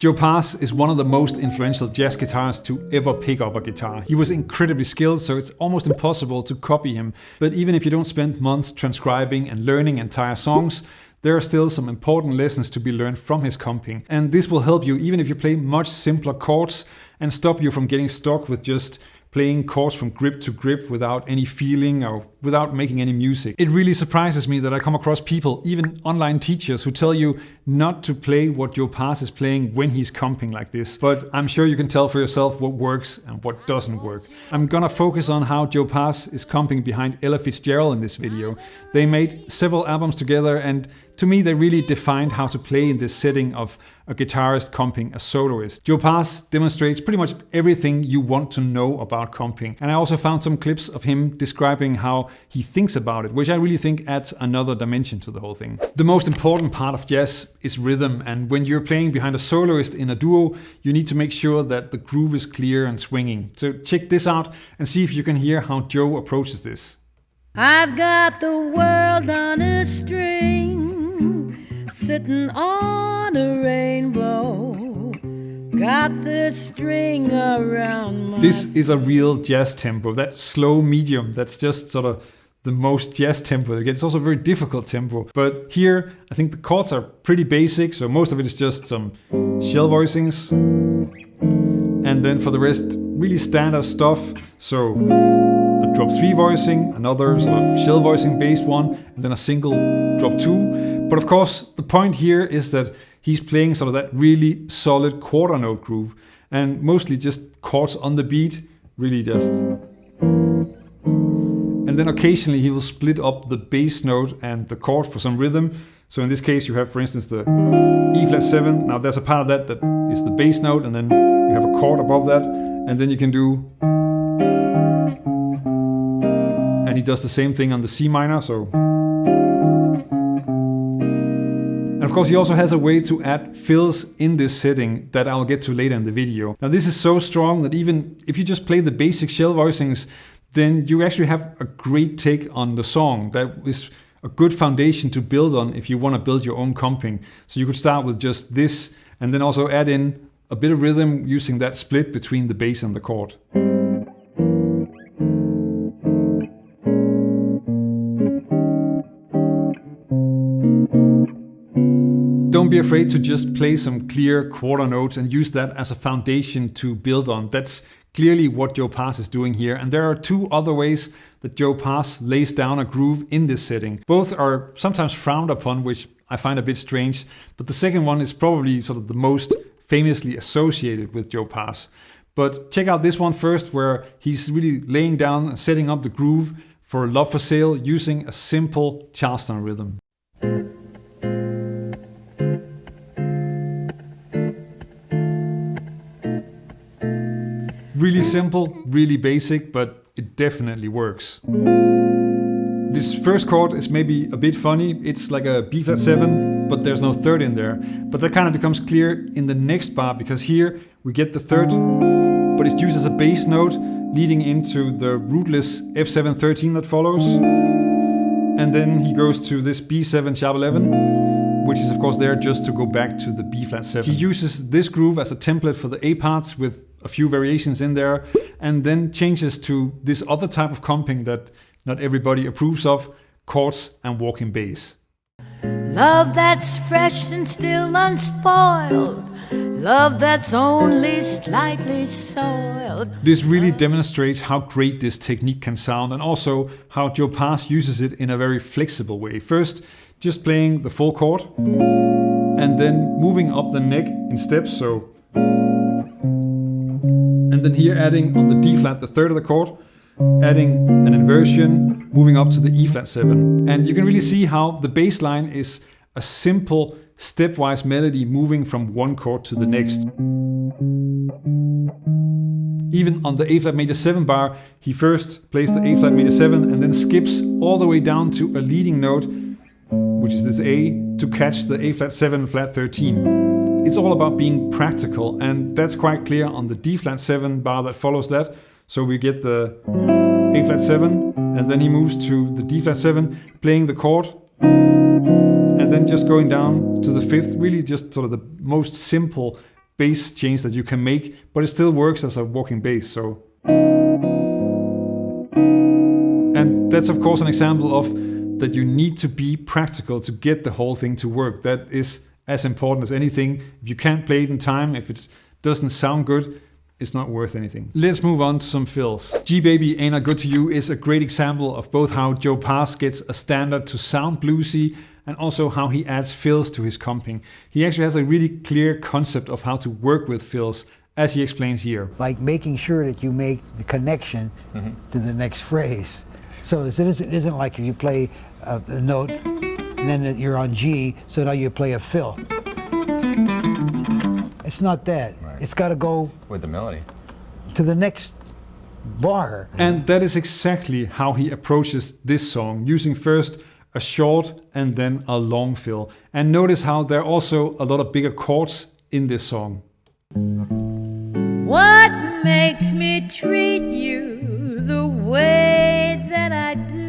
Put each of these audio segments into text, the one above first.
Joe Pass is one of the most influential jazz guitarists to ever pick up a guitar. He was incredibly skilled, so it's almost impossible to copy him. But even if you don't spend months transcribing and learning entire songs, there are still some important lessons to be learned from his comping. And this will help you even if you play much simpler chords and stop you from getting stuck with just playing chords from grip to grip without any feeling or without making any music. It really surprises me that I come across people, even online teachers, who tell you not to play what Joe Pass is playing when he's comping like this. But I'm sure you can tell for yourself what works and what doesn't work. I'm gonna focus on how Joe Pass is comping behind Ella Fitzgerald in this video. They made several albums together, and to me they really defined how to play in this setting of a guitarist comping a soloist. Joe Pass demonstrates pretty much everything you want to know about comping. And I also found some clips of him describing how he thinks about it, which I really think adds another dimension to the whole thing. The most important part of jazz is rhythm, and when you're playing behind a soloist in a duo, you need to make sure that the groove is clear and swinging. So check this out and see if you can hear how Joe approaches this. I've got the world on a string, sitting on a rainbow, got the string around my... This is a real jazz tempo, that slow medium, that's just sort of the most jazz tempo you get. It's also a very difficult tempo. But here, I think the chords are pretty basic, so most of it is just some shell voicings. And then for the rest, really standard stuff. So a drop 3 voicing, another sort of shell voicing based one, and then a single drop 2. But of course, the point here is that he's playing sort of that really solid quarter note groove, and mostly just chords on the beat, really just. And then occasionally he will split up the bass note and the chord for some rhythm. So in this case you have, for instance, the E flat 7. Now there's a part of that that is the bass note, and then you have a chord above that, and then you can do... And he does the same thing on the C minor, so... And of course he also has a way to add fills in this setting that I'll get to later in the video. Now this is so strong that even if you just play the basic shell voicings, then you actually have a great take on the song. That is a good foundation to build on if you want to build your own comping. So you could start with just this and then also add in a bit of rhythm using that split between the bass and the chord. Don't be afraid to just play some clear quarter notes and use that as a foundation to build on. That's clearly what Joe Pass is doing here. And there are 2 other ways that Joe Pass lays down a groove in this setting. Both are sometimes frowned upon, which I find a bit strange, but the second one is probably sort of the most famously associated with Joe Pass. But check out this one first, where he's really laying down and setting up the groove for Love for Sale using a simple Charleston rhythm. Really simple, really basic, but it definitely works. This first chord is maybe a bit funny. It's like a B flat 7, but there's no third in there. But that kind of becomes clear in the next bar, because here we get the third, but it's used as a bass note leading into the rootless F7 13 that follows. And then he goes to this B7 sharp 11, which is of course there just to go back to the B flat 7. He uses this groove as a template for the A parts with a few variations in there, and then changes to this other type of comping that not everybody approves of, chords and walking bass. Love that's fresh and still unspoiled, love that's only slightly soiled. This really demonstrates how great this technique can sound, and also how Joe Pass uses it in a very flexible way. First, just playing the full chord, and then moving up the neck in steps, so. And then here adding on the D flat, the third of the chord, adding an inversion, moving up to the E flat 7. And you can really see how the bass line is a simple stepwise melody moving from one chord to the next. Even on the A flat major 7 bar, he first plays the A flat major 7 and then skips all the way down to a leading note, which is this A, to catch the A flat 7 flat 13. It's all about being practical, and that's quite clear on the D flat 7 bar that follows that. So we get the A flat 7, and then he moves to the D flat 7, playing the chord, and then just going down to the 5th, really just sort of the most simple bass change that you can make, but it still works as a walking bass. So, and that's of course an example of that you need to be practical to get the whole thing to work. That is as important as anything. If you can't play it in time, if it doesn't sound good, it's not worth anything. Let's move on to some fills. G Baby Ain't I Good to You is a great example of both how Joe Pass gets a standard to sound bluesy and also how he adds fills to his comping. He actually has a really clear concept of how to work with fills, as he explains here. Like making sure that you make the connection to the next phrase. So it isn't like if you play a note and then you're on G, so now you play a fill. It's not that. Right. It's got to go with the melody to the next bar. And that is exactly how he approaches this song, using first a short and then a long fill. And notice how there are also a lot of bigger chords in this song. What makes me treat you the way that I do?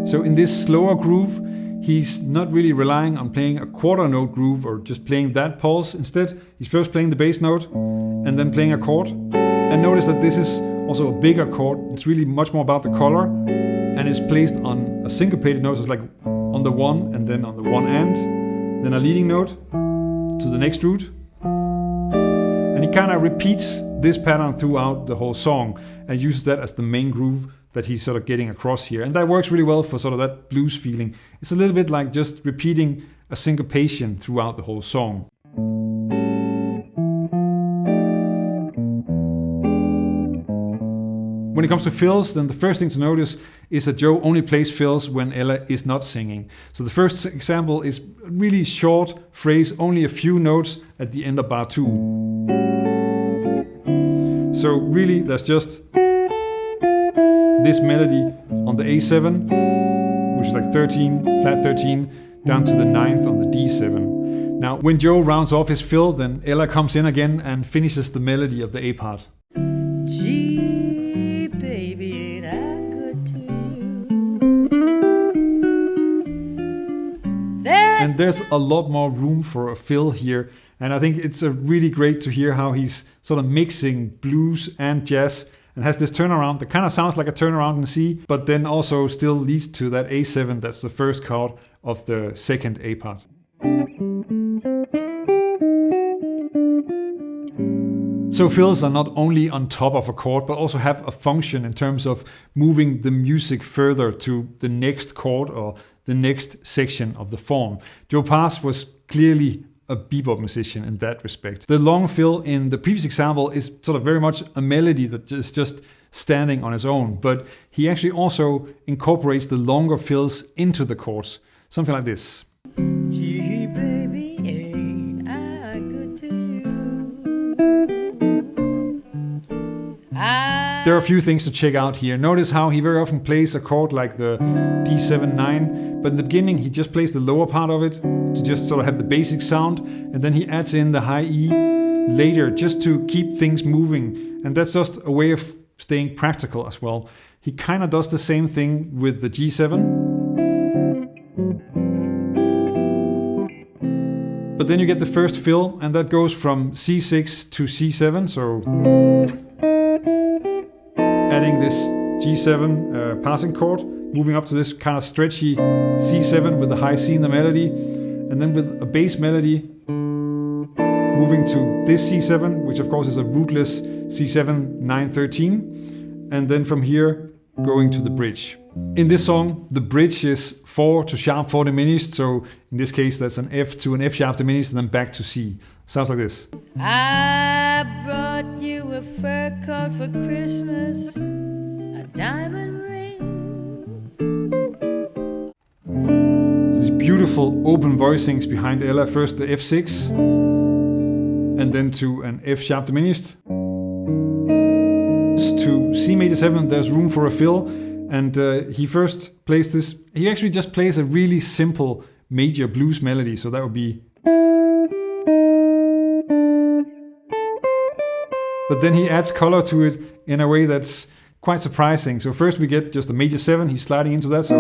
So in this slower groove, he's not really relying on playing a quarter note groove or just playing that pulse. Instead, he's first playing the bass note and then playing a chord. And notice that this is also a bigger chord. It's really much more about the color and it's placed on a syncopated note. So it's like on the one and then on the one and, then a leading note to the next root. And he kind of repeats this pattern throughout the whole song and uses that as the main groove that he's sort of getting across here. And that works really well for sort of that blues feeling. It's a little bit like just repeating a syncopation throughout the whole song. When it comes to fills, then the first thing to notice is that Joe only plays fills when Ella is not singing. So the first example is a really short phrase, only a few notes at the end of bar 2. So really, that's just this melody on the A7, which is like 13, flat 13, down to the 9th on the D7. Now, when Joe rounds off his fill, then Ella comes in again and finishes the melody of the A part. Gee, baby, ain't I good to you? And there's a lot more room for a fill here. And I think it's really great to hear how he's sort of mixing blues and jazz and has this turnaround that kind of sounds like a turnaround in C, but then also still leads to that A7, that's the first chord of the second A part. So fills are not only on top of a chord, but also have a function in terms of moving the music further to the next chord or the next section of the form. Joe Pass was clearly a bebop musician in that respect. The long fill in the previous example is sort of very much a melody that is just standing on its own, but he actually also incorporates the longer fills into the chords. Something like this. Gee, baby, ain't I good to you? There are a few things to check out here. Notice how he very often plays a chord like the D7-9, but in the beginning he just plays the lower part of it to just sort of have the basic sound, and then he adds in the high E later just to keep things moving, and that's just a way of staying practical as well. He kind of does the same thing with the G7. But then you get the first fill, and that goes from C6 to C7, so adding this G7 passing chord, moving up to this kind of stretchy C7 with the high C in the melody, and then with a bass melody moving to this C7, which of course is a rootless C7 913, and then from here going to the bridge. In this song, the bridge is 4 to sharp 4 diminished, so in this case that's an F to an F sharp diminished and then back to C. Sounds like this. I brought you a fur coat for Christmas, a diamond ring. These beautiful open voicings behind Ella. First the F6 and then to an F sharp diminished. To C major 7 there's room for a fill, and he first plays this. He actually just plays a really simple major blues melody, so that would be. But then he adds color to it in a way that's quite surprising. So first we get just a major 7, he's sliding into that, so.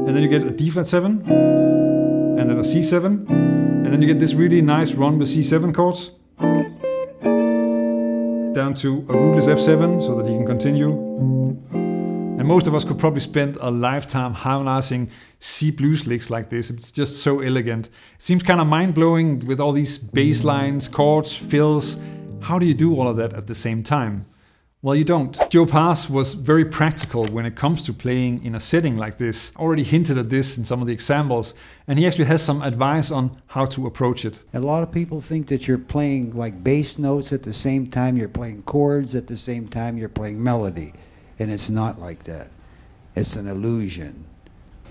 and then you get a D flat 7, and then a C7, and then you get this really nice run with C7 chords, down to a rootless F7 so that he can continue. And most of us could probably spend a lifetime harmonizing C blues licks like this. It's just so elegant. It seems kind of mind-blowing with all these bass lines, chords, fills. How do you do all of that at the same time? Well, you don't. Joe Pass was very practical when it comes to playing in a setting like this. Already hinted at this in some of the examples, and he actually has some advice on how to approach it. A lot of people think that you're playing like bass notes at the same time you're playing chords, at the same time you're playing melody, and it's not like that. It's an illusion.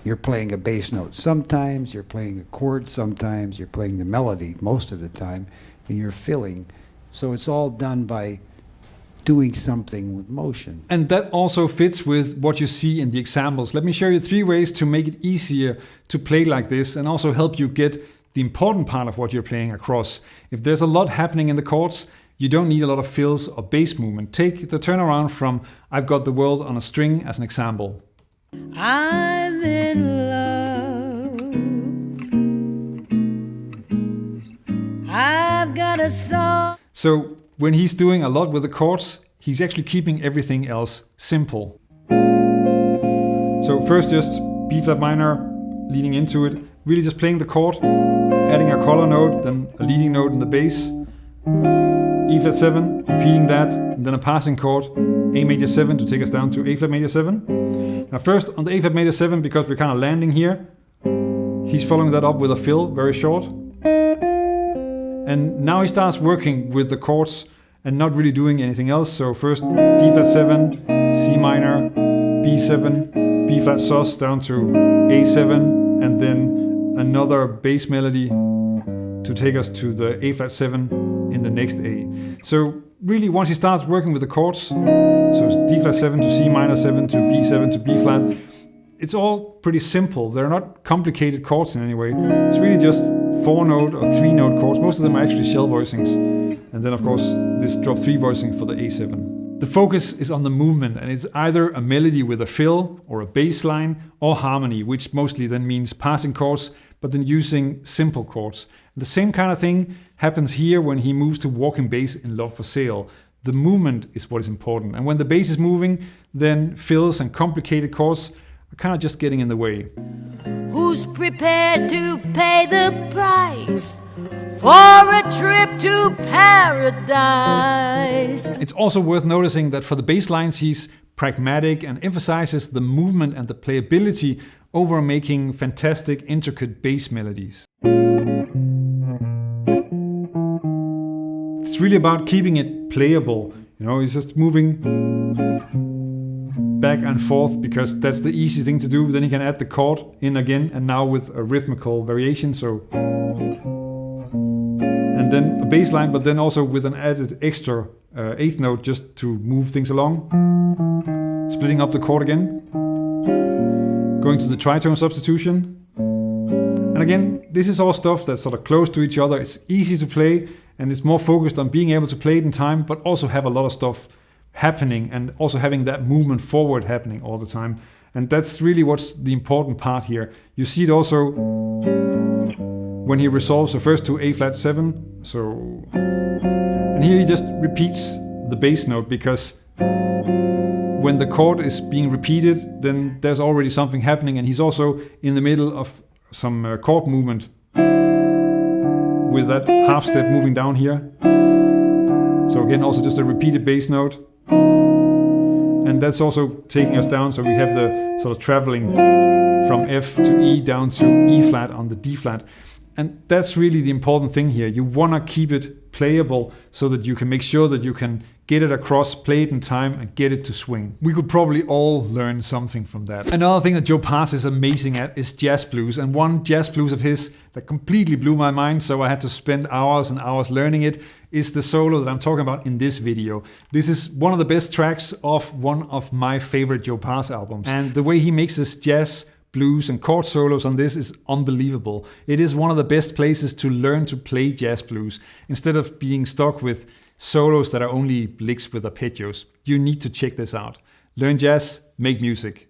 You're playing a bass note sometimes, you're playing a chord sometimes, you're playing the melody most of the time, and you're filling. So it's all done by doing something with motion. And that also fits with what you see in the examples. Let me show you 3 ways to make it easier to play like this and also help you get the important part of what you're playing across. If there's a lot happening in the chords, you don't need a lot of fills or bass movement. Take the turnaround from I've Got the World on a String as an example. I'm in love. I've got a song. So when he's doing a lot with the chords, he's actually keeping everything else simple. So first just B flat minor, leading into it, really just playing the chord, adding a color note, then a leading note in the bass, E flat 7, repeating that, and then a passing chord, A major 7 to take us down to A flat major 7. Now first on the A flat major 7, because we're kind of landing here, he's following that up with a fill, very short. And now he starts working with the chords and not really doing anything else. So first D flat 7, C minor, B7, B flat sus down to A7, and then another bass melody to take us to the A flat 7 in the next A. So really once he starts working with the chords, so D flat 7 to C minor 7 to B7 to B flat, it's all pretty simple. They're not complicated chords in any way. It's really just 4-note or 3-note chords. Most of them are actually shell voicings. And then of course this drop 3 voicing for the A7. The focus is on the movement, and it's either a melody with a fill or a bass line or harmony, which mostly then means passing chords, but then using simple chords. The same kind of thing happens here when he moves to walking bass in Love for Sale. The movement is what is important. And when the bass is moving, then fills and complicated chords are kind of just getting in the way. Who's prepared to pay the price for a trip to paradise? It's also worth noticing that for the bass lines, he's pragmatic and emphasizes the movement and the playability over making fantastic, intricate bass melodies. It's really about keeping it playable. You know, he's just moving back and forth because that's the easy thing to do. Then he can add the chord in again, and now with a rhythmical variation. So, and then a bass line, but then also with an added extra 8th note just to move things along. Splitting up the chord again. Going to the tritone substitution. And again, this is all stuff that's sort of close to each other. It's easy to play, and it's more focused on being able to play it in time, but also have a lot of stuff happening and also having that movement forward happening all the time. And that's really what's the important part here. You see it also when he resolves the first to A flat 7. So, and here he just repeats the bass note, because when the chord is being repeated, then there's already something happening, and he's also in the middle of some chord movement with that half step moving down here. So again, also just a repeated bass note. And that's also taking us down, so we have the sort of traveling from F to E down to E flat on the D flat. And that's really the important thing here. You want to keep it playable so that you can make sure that you can get it across, play it in time, and get it to swing. We could probably all learn something from that. Another thing that Joe Pass is amazing at is jazz blues. And one jazz blues of his that completely blew my mind, so I had to spend hours and hours learning it, is the solo that I'm talking about in this video. This is one of the best tracks of one of my favorite Joe Pass albums. And the way he makes this jazz, blues and chord solos on this is unbelievable. It is one of the best places to learn to play jazz blues instead of being stuck with solos that are only licks with arpeggios. You need to check this out. Learn jazz, make music.